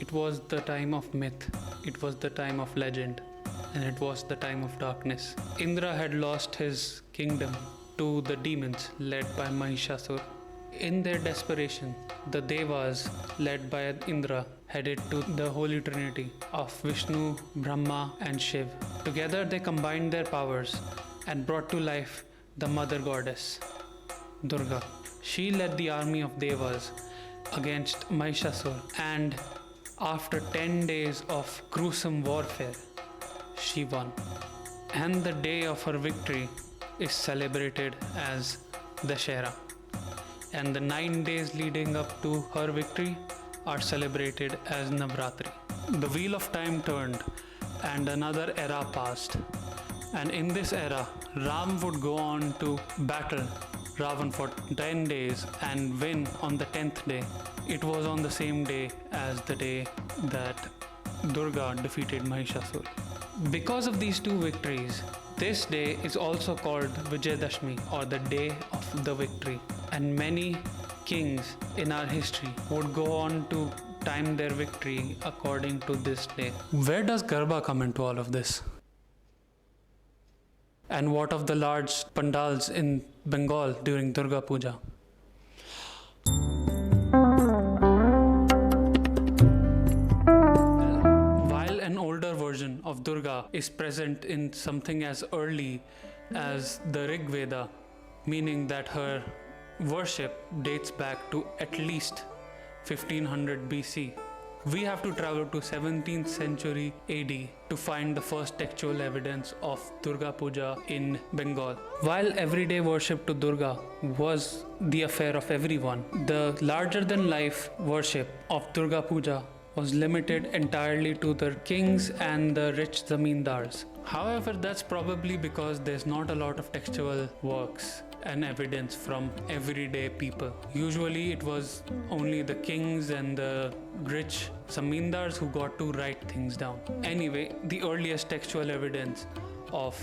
It was the time of myth, it was the time of legend, and it was the time of darkness. Indra had lost his kingdom to the demons led by Mahishasur. In their desperation, the Devas, led by Indra, headed to the Holy Trinity of Vishnu, Brahma, and Shiv. Together, they combined their powers and brought to life the mother goddess, Durga. She led the army of Devas against Mahishasur, and after 10 days of gruesome warfare, she won. And the day of her victory is celebrated as Dashera. And the 9 days leading up to her victory are celebrated as Navratri. The wheel of time turned and another era passed. And in this era, Ram would go on to battle Ravan for 10 days and win on the 10th day. It was on the same day as the day that Durga defeated Mahishasur. Because of these two victories, this day is also called Vijayadashmi, or the day of the victory. And many kings in our history would go on to time their victory according to this day. Where does Garba come into all of this? And what of the large pandals in Bengal during Durga Puja? While an older version of Durga is present in something as early as the Rig Veda, meaning that her worship dates back to at least 1500 BC. We have to travel to 17th century AD to find the first textual evidence of Durga Puja in Bengal. While everyday worship to Durga was the affair of everyone, the larger-than-life worship of Durga Puja was limited entirely to the kings and the rich zamindars. However, that's probably because there's not a lot of textual works and evidence from everyday people. Usually it was only the kings and the rich zamindars who got to write things down. Anyway, the earliest textual evidence of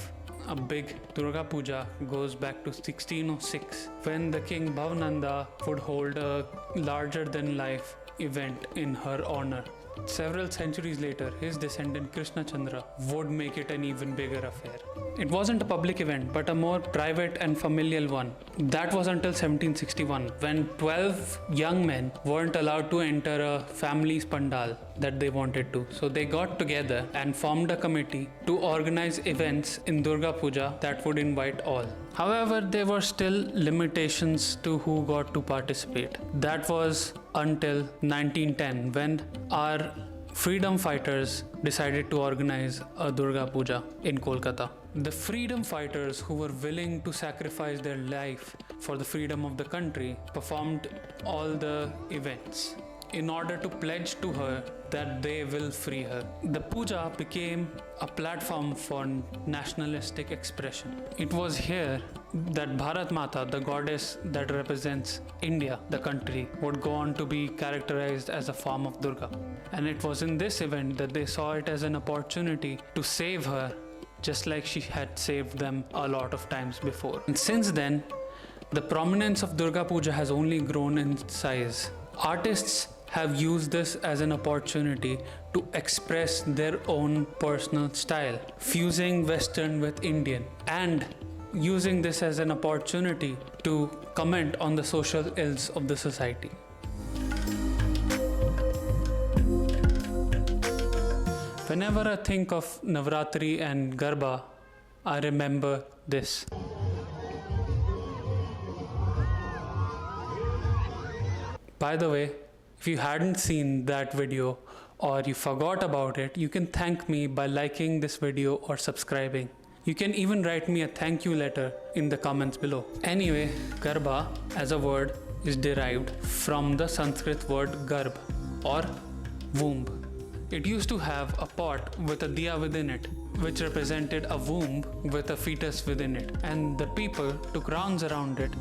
a big Durga Puja goes back to 1606, when the king Bhavananda would hold a larger-than-life event in her honor. Several centuries later, his descendant Krishna Chandra would make it an even bigger affair. It wasn't a public event, but a more private and familial one. That was until 1761, when 12 young men weren't allowed to enter a family's pandal that they wanted to. So they got together and formed a committee to organize events in Durga Puja that would invite all. However, there were still limitations to who got to participate. That was until 1910, when our freedom fighters decided to organize a Durga Puja in Kolkata. The freedom fighters who were willing to sacrifice their life for the freedom of the country performed all the events in order to pledge to her that they will free her. The puja became a platform for nationalistic expression. It was here that Bharat Mata, the goddess that represents India, the country, would go on to be characterized as a form of Durga. And it was in this event that they saw it as an opportunity to save her, just like she had saved them a lot of times before. And since then, the prominence of Durga Puja has only grown in size. Artists have used this as an opportunity to express their own personal style, fusing Western with Indian, and using this as an opportunity to comment on the social ills of the society. Whenever I think of Navratri and Garba, I remember this. By the way, if you hadn't seen that video or you forgot about it, you can thank me by liking this video or subscribing. You can even write me a thank you letter in the comments below. Anyway, Garba as a word is derived from the Sanskrit word garb, or womb. It used to have a pot with a diya within it, which represented a womb with a fetus within it, and the people took rounds around it,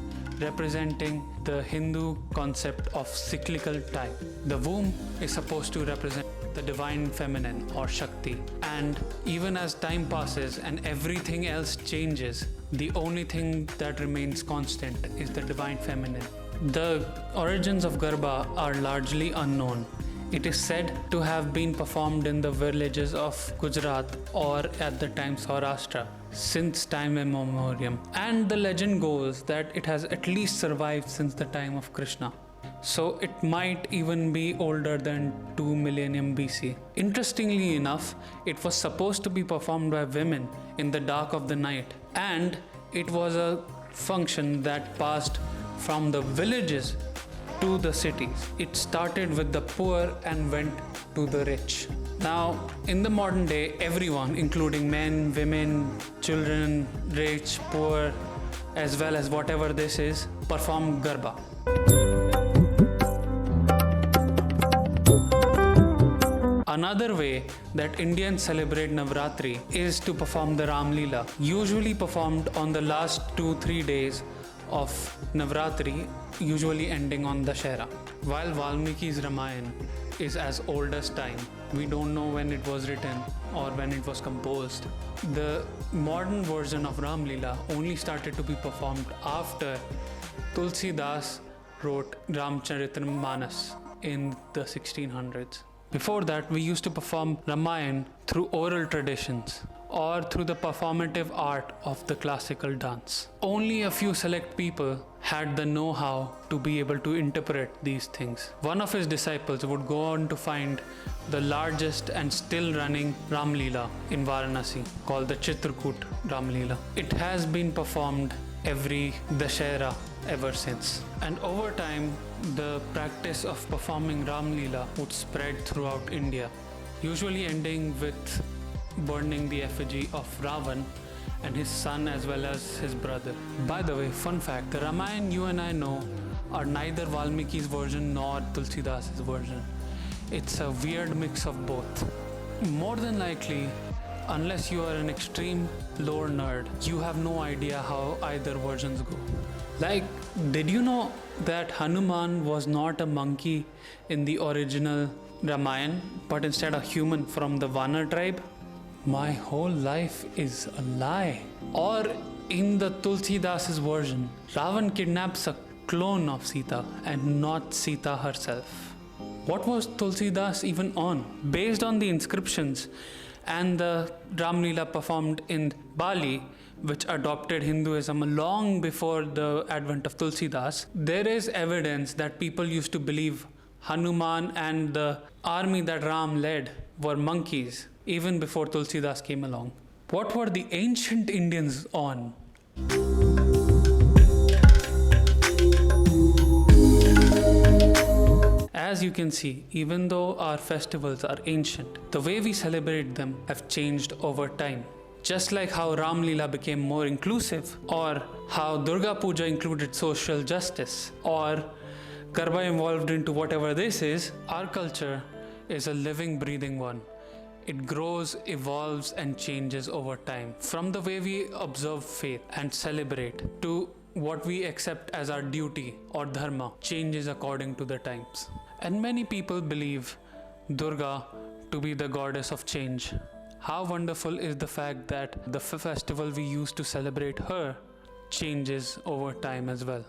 representing the Hindu concept of cyclical time. The womb is supposed to represent the divine feminine or Shakti, and even as time passes and everything else changes, the only thing that remains constant is the divine feminine. The origins of Garba are largely unknown. It is said to have been performed in the villages of Gujarat or at the time Saurashtra since time immemorial. And the legend goes that it has at least survived since the time of Krishna. So it might even be older than 2 millennium BC. Interestingly enough, it was supposed to be performed by women in the dark of the night, and it was a function that passed from the villages to the cities. It started with the poor and went to the rich. Now, in the modern day, everyone, including men, women, children, rich, poor, as well as whatever this is, perform Garba. Another way that Indians celebrate Navratri is to perform the Ram Lila, usually performed on the last 2-3 days of Navratri, usually ending on Dashera. While Valmiki's Ramayana is as old as time, we don't know when it was written or when it was composed. The modern version of Ram Lila only started to be performed after Tulsi Das wrote Ramcharitmanas in the 1600s. Before that, we used to perform Ramayana through oral traditions or through the performative art of the classical dance. Only a few select people had the know-how to be able to interpret these things. One of his disciples would go on to find the largest and still running Ram Leela in Varanasi, called the Chitrakoot Ram Leela. It has been performed every Dashera ever since. And over time, the practice of performing Ram Leela would spread throughout India, usually ending with burning the effigy of Ravan and his son as well as his brother. By the way, fun fact, the Ramayana you and I know are neither Valmiki's version nor Tulsidas' version. It's a weird mix of both. More than likely, unless you are an extreme lore nerd, you have no idea how either versions go. Like, did you know that Hanuman was not a monkey in the original Ramayana, but instead a human from the Vanar tribe? My whole life is a lie. Or in the Tulsidas' version, Ravan kidnaps a clone of Sita and not Sita herself. What was Tulsidas even on? Based on the inscriptions and the Ram Leela performed in Bali, which adopted Hinduism long before the advent of Tulsidas, there is evidence that people used to believe Hanuman and the army that Ram led were monkeys even before Tulsidas came along. What were the ancient Indians on? As you can see, even though our festivals are ancient, the way we celebrate them have changed over time. Just like how Ram Leela became more inclusive, or how Durga Puja included social justice, or Garba evolved into whatever this is, our culture is a living, breathing one. It grows, evolves, and changes over time. From the way we observe faith and celebrate to what we accept as our duty or dharma changes according to the times. And many people believe Durga to be the goddess of change. How wonderful is the fact that the festival we use to celebrate her changes over time as well.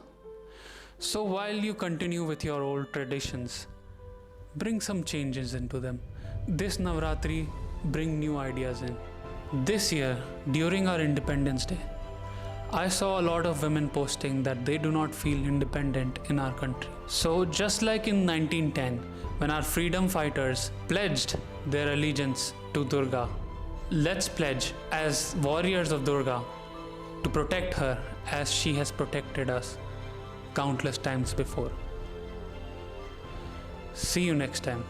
So while you continue with your old traditions, bring some changes into them. This Navratri, bring new ideas in. This year, during our Independence Day, I saw a lot of women posting that they do not feel independent in our country. So just like in 1910, when our freedom fighters pledged their allegiance to Durga, let's pledge as warriors of Durga to protect her as she has protected us countless times before. See you next time.